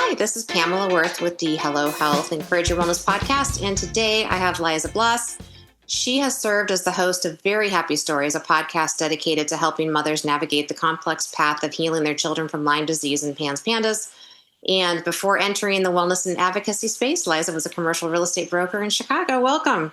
Hi, this is Pamela Wirth with the Hello.Health Encourage Your Wellness podcast. And today I have Liza Blas. She has served as the host of Very Happy Stories, a podcast dedicated to helping mothers navigate the complex path of healing their children from Lyme disease and PANDAS. And before entering the wellness and advocacy space, Liza was a commercial real estate broker in Chicago. Welcome.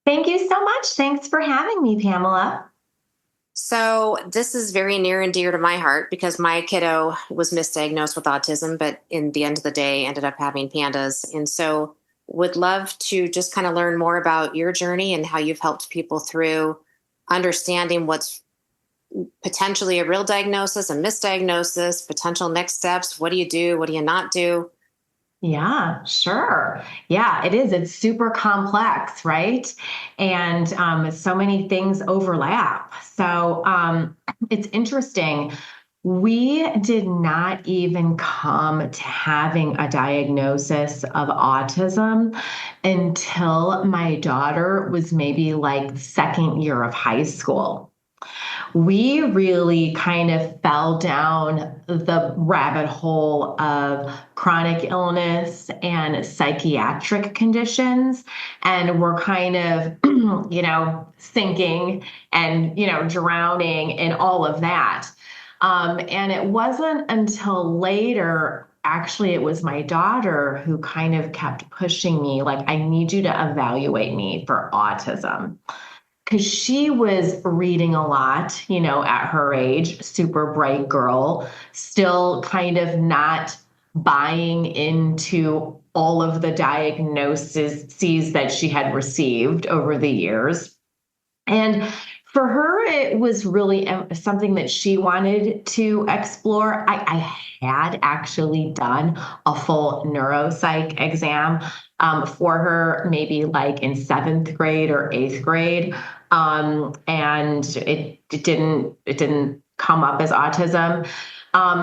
Thank you so much. Thanks for having me, Pamela. So this is very near and dear to my heart because my kiddo was misdiagnosed with autism, but in the end of the day ended up having PANDAS. And so would love to just kind of learn more about your journey and how you've helped people through understanding what's potentially a real diagnosis, a misdiagnosis, potential next steps. What do you do? What do you not do? Yeah, sure. Yeah, it is. It's super complex, right? And so many things overlap. So it's interesting. We did not even come to having a diagnosis of autism until my daughter was maybe like second year of high school. We really kind of fell down the rabbit hole of chronic illness and psychiatric conditions. And we're kind of, sinking and, drowning in all of that. And it wasn't until later, actually, it was my daughter who kind of kept pushing me, like, I need you to evaluate me for autism. Because she was reading a lot, at her age, super bright girl, still kind of not buying into all of the diagnoses that she had received over the years. And for her, it was really something that she wanted to explore. I had actually done a full neuropsych exam for her, maybe like in seventh grade or eighth grade, and it didn't come up as autism.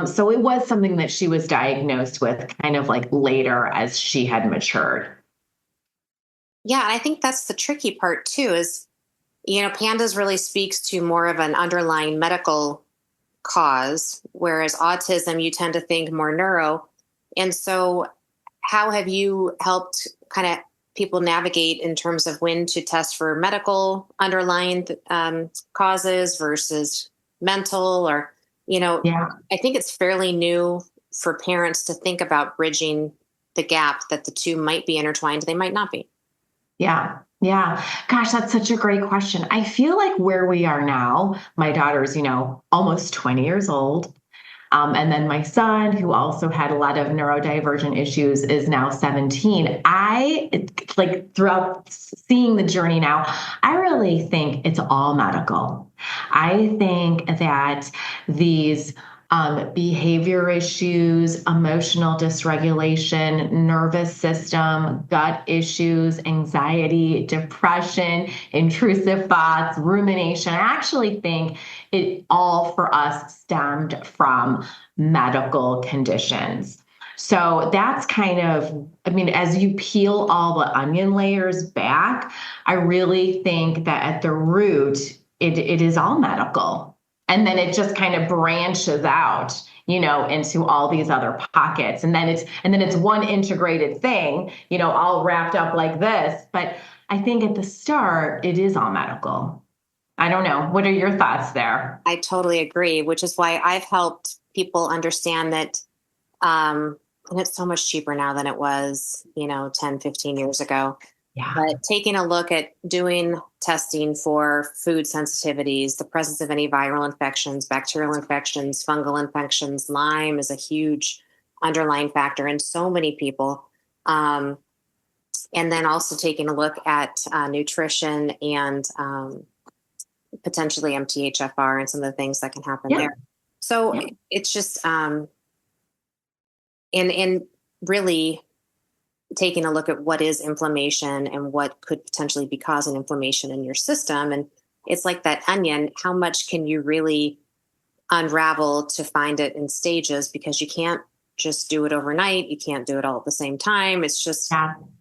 So it was something that she was diagnosed with kind of like later as she had matured. Yeah, I think that's the tricky part too, is PANDAS really speaks to more of an underlying medical cause, whereas autism, you tend to think more neuro. And so how have you helped kind of people navigate in terms of when to test for medical underlying causes versus mental or, Yeah. I think it's fairly new for parents to think about bridging the gap that the two might be intertwined. They might not be. Yeah. Yeah. Gosh, that's such a great question. I feel like where we are now, my daughter's, almost 20 years old. And then my son, who also had a lot of neurodivergent issues, is now 17. Throughout seeing the journey now, I really think it's all medical. I think that these behavior issues, emotional dysregulation, nervous system, gut issues, anxiety, depression, intrusive thoughts, rumination. I actually think it all for us stemmed from medical conditions. So that's kind of, as you peel all the onion layers back, I really think that at the root, it is all medical. And then it just kind of branches out, into all these other pockets. And then it's one integrated thing, all wrapped up like this. But I think at the start, it is all medical. I don't know. What are your thoughts there? I totally agree, which is why I've helped people understand that, and it's so much cheaper now than it was, 10, 15 years ago. Yeah. But taking a look at doing testing for food sensitivities, the presence of any viral infections, bacterial infections, fungal infections, Lyme is a huge underlying factor in so many people. And then also taking a look at nutrition and potentially MTHFR and some of the things that can happen there. So it's just, and really taking a look at what is inflammation and what could potentially be causing inflammation in your system. And it's like that onion, how much can you really unravel to find it in stages, because you can't just do it overnight. You can't do it all at the same time. It's just,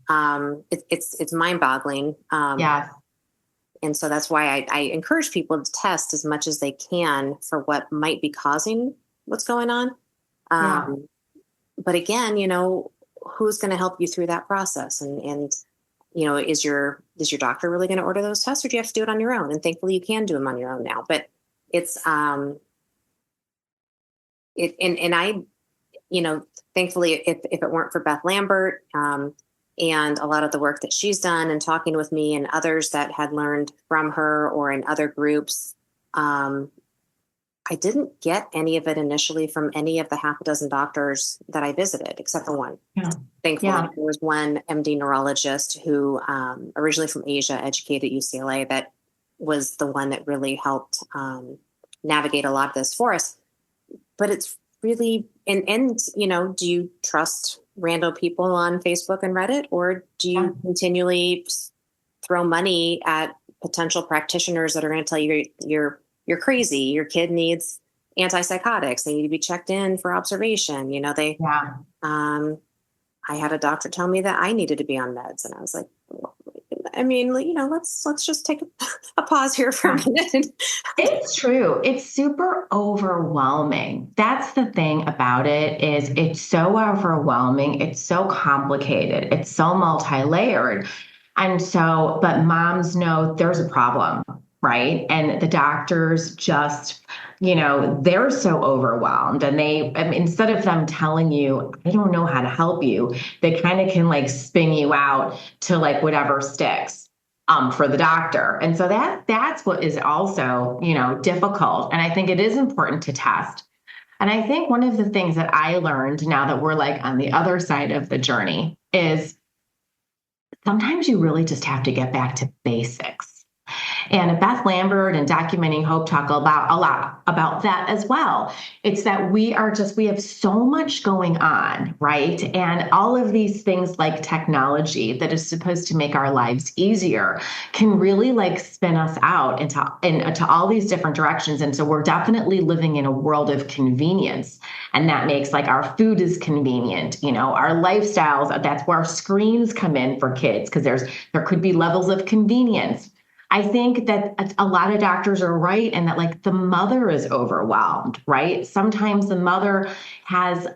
it's mind boggling. And so that's why I encourage people to test as much as they can for what might be causing what's going on. but again, who's going to help you through that process? And is your doctor really going to order those tests, or do you have to do it on your own? And thankfully you can do them on your own now, but it's, and I, thankfully, if it weren't for Beth Lambert, and a lot of the work that she's done and talking with me and others that had learned from her or in other groups, I didn't get any of it initially from any of the half a dozen doctors that I visited, except for one. Yeah. Thankfully, Yeah. there was one MD neurologist who, originally from Asia, educated at UCLA, that was the one that really helped navigate a lot of this for us. But it's really, and do you trust rando people on Facebook and Reddit, or do you continually throw money at potential practitioners that are going to tell you you're crazy, your kid needs antipsychotics, they need to be checked in for observation? I had a doctor tell me that I needed to be on meds, and I was like, let's just take a pause here for a minute. It's true. It's super overwhelming. That's the thing about it, is it's so overwhelming. It's so complicated. It's so multi-layered. And so, but moms know there's a problem, right? And the doctors just, they're so overwhelmed, and instead of them telling you, I don't know how to help you, they kind of can spin you out to whatever sticks for the doctor. And so that's what is also, difficult. And I think it is important to test. And I think one of the things that I learned now that we're on the other side of the journey is sometimes you really just have to get back to basics. And Beth Lambert and Documenting Hope talk a lot about that as well. It's that we have so much going on, right? And all of these things like technology that is supposed to make our lives easier can really spin us out into all these different directions. And so we're definitely living in a world of convenience. And that makes our food is convenient, our lifestyles, that's where our screens come in for kids, because there could be levels of convenience. I think that a lot of doctors are right, and that the mother is overwhelmed, right? Sometimes the mother has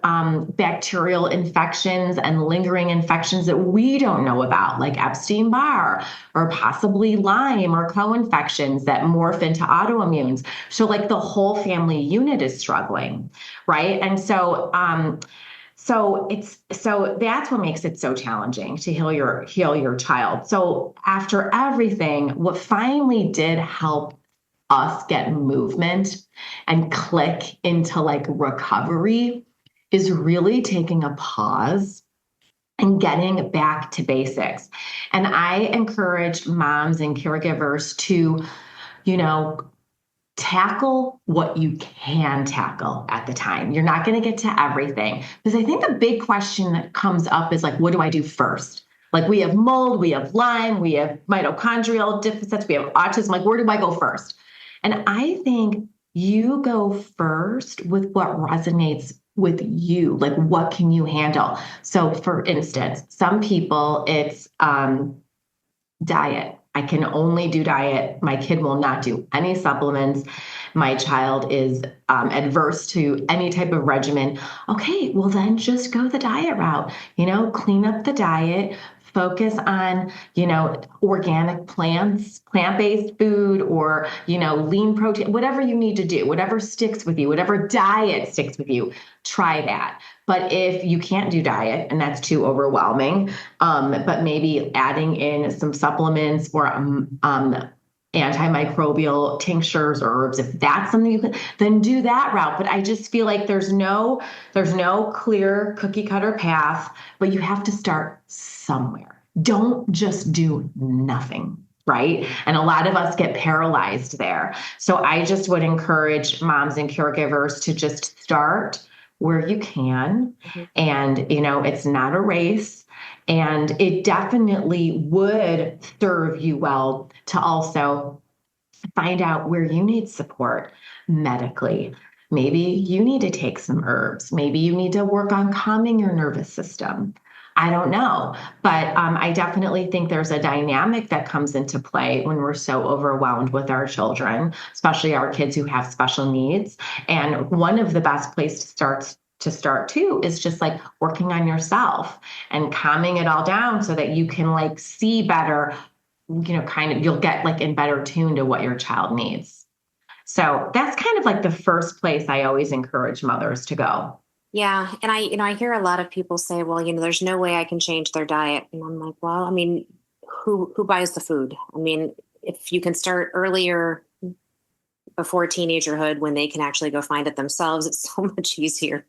bacterial infections and lingering infections that we don't know about, like Epstein-Barr, or possibly Lyme or co-infections that morph into autoimmunes. So the whole family unit is struggling, right? And so so that's what makes it so challenging to heal your child. So after everything, what finally did help us get movement and click into recovery is really taking a pause and getting back to basics. And I encourage moms and caregivers to, tackle what you can tackle at the time. You're not going to get to everything, because I think a big question that comes up is what do I do first? We have mold, we have Lyme, we have mitochondrial deficits, we have autism. Where do I go first? And I think you go first with what resonates with you. What can you handle? So for instance, some people it's diet. I can only do diet. My kid will not do any supplements. My child is adverse to any type of regimen. Okay, well then just go the diet route. Clean up the diet, focus on, organic plants, plant-based food, or, lean protein, whatever you need to do, whatever sticks with you, whatever diet sticks with you, try that. But if you can't do diet and that's too overwhelming, but maybe adding in some supplements or antimicrobial tinctures or herbs, if that's something you can, then do that route. But I just feel there's no clear cookie cutter path, but you have to start somewhere. Don't just do nothing, right? And a lot of us get paralyzed there. So I just would encourage moms and caregivers to just start where you can. Mm-hmm. And, it's not a race. And it definitely would serve you well to also find out where you need support medically. Maybe you need to take some herbs. Maybe you need to work on calming your nervous system. I don't know. But I definitely think there's a dynamic that comes into play when we're so overwhelmed with our children, especially our kids who have special needs. And one of the best places to start to start too is just like working on yourself and calming it all down so that you can like see better, kind of, you'll get like in better tune to what your child needs. So that's kind of like the first place I always encourage mothers to go. Yeah. And I hear a lot of people say, well, there's no way I can change their diet. And I'm like, well, I mean, who buys the food? I mean, if you can start earlier before teenagerhood when they can actually go find it themselves, it's so much easier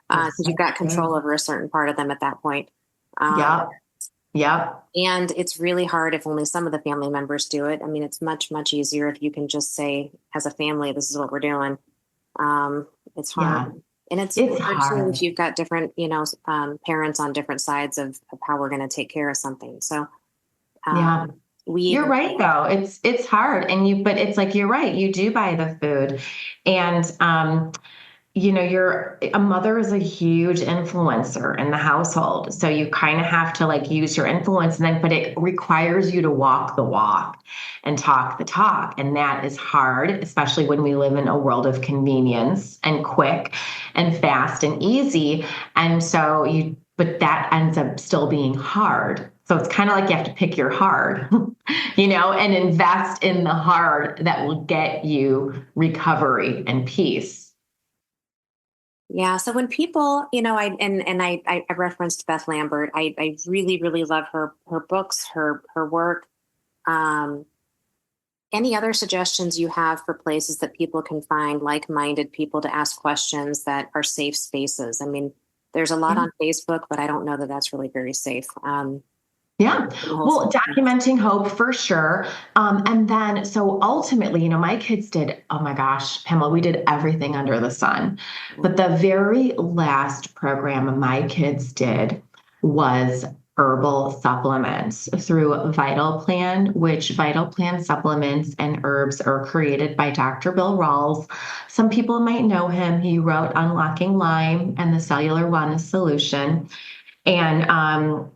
because you've got control over a certain part of them at that point. Yep. Yep. And it's really hard if only some of the family members do it. I mean, it's much, much easier if you can just say, as a family, this is what we're doing. It's hard. Yeah. And it's It's hard too hard. if you've got different, parents on different sides of how we're going to take care of something. So Yeah. we, You're right though. It's hard but it's like, you're right. You do buy the food and, a mother is a huge influencer in the household. So you kind of have to like use your influence but it requires you to walk the walk and talk the talk. And that is hard, especially when we live in a world of convenience and quick and fast and easy. And so but that ends up still being hard. So it's kind of like you have to pick your hard, and invest in the hard that will get you recovery and peace. yeah. So when people, I referenced Beth Lambert. I really, really love her books, her work. Um, any other suggestions you have for places that people can find like-minded people to ask questions that are safe spaces? I mean, there's a lot on Facebook, but I don't know that that's really very safe. Yeah. Well, documenting hope for sure. And then, so ultimately, my kids did, oh my gosh, Pamela, we did everything under the sun. But the very last program my kids did was herbal supplements through Vital Plan, which Vital Plan supplements and herbs are created by Dr. Bill Rawls. Some people might know him. He wrote Unlocking Lyme and the Cellular Wellness Solution. And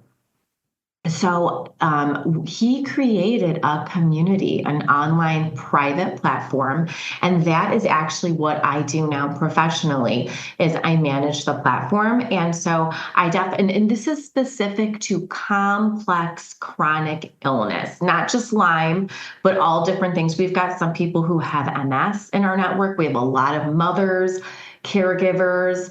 he created a community, an online private platform, and that is actually what I do now professionally. Is I manage the platform, and so and this is specific to complex chronic illness, not just Lyme, but all different things. We've got some people who have MS in our network. We have a lot of mothers, caregivers.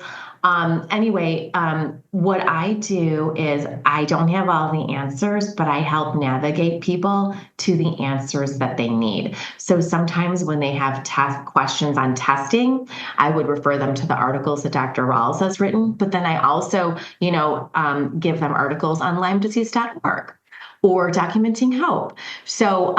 What I do is I don't have all the answers, but I help navigate people to the answers that they need. So sometimes when they have test questions on testing, I would refer them to the articles that Dr. Rawls has written. But then I also, give them articles on LymeDisease.org or Documenting Hope. So,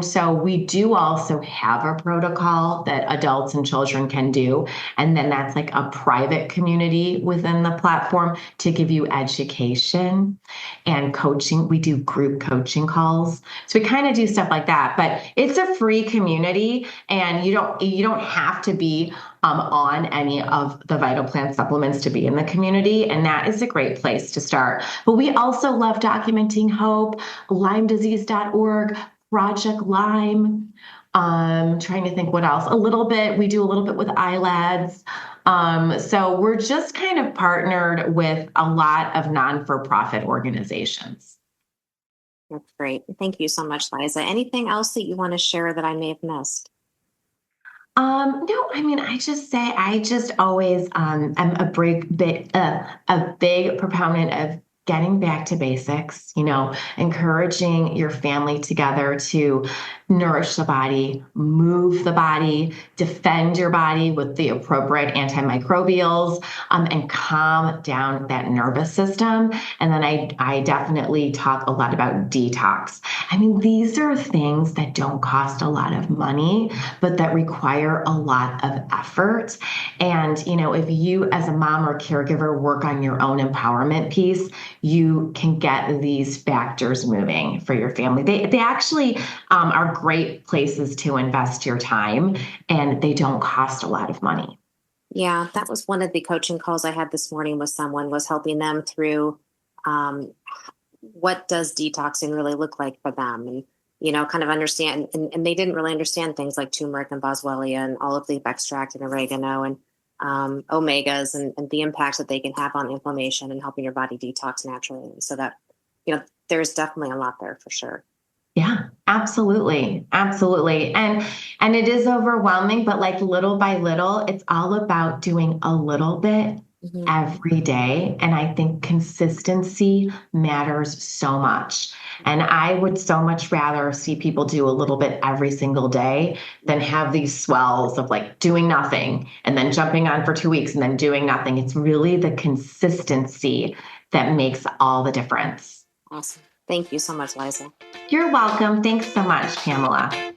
so we do also have a protocol that adults and children can do. And then that's like a private community within the platform to give you education and coaching. We do group coaching calls. So we kind of do stuff like that, but it's a free community and you don't have to be on any of the Vital Plan supplements to be in the community. And that is a great place to start. But we also love Documenting Hope, LymeDisease.org, Project Lyme. Trying to think what else. We do a little bit with iLads. So we're just kind of partnered with a lot of non-for-profit organizations. That's great. Thank you so much, Liza. Anything else that you want to share that I may have missed? No, I mean, I just always am a big proponent of getting back to basics, encouraging your family together to nourish the body, move the body, defend your body with the appropriate antimicrobials, and calm down that nervous system. And then I definitely talk a lot about detox. I mean, these are things that don't cost a lot of money, but that require a lot of effort. And, if you as a mom or caregiver work on your own empowerment piece, you can get these factors moving for your family. They actually are great places to invest your time, and they don't cost a lot of money. Yeah, that was one of the coaching calls I had this morning with someone, was helping them through what does detoxing really look like for them, and kind of understand. And they didn't really understand things like turmeric and boswellia and all of the extract and oregano. And omegas and the impact that they can have on inflammation and helping your body detox naturally. And so that, there's definitely a lot there for sure. Yeah, absolutely. Absolutely. And it is overwhelming, but like little by little, it's all about doing a little bit every day. And I think consistency matters so much. And I would so much rather see people do a little bit every single day than have these swells of like doing nothing and then jumping on for 2 weeks and then doing nothing. It's really the consistency that makes all the difference. Awesome. Thank you so much, Liza. You're welcome. Thanks so much, Pamela.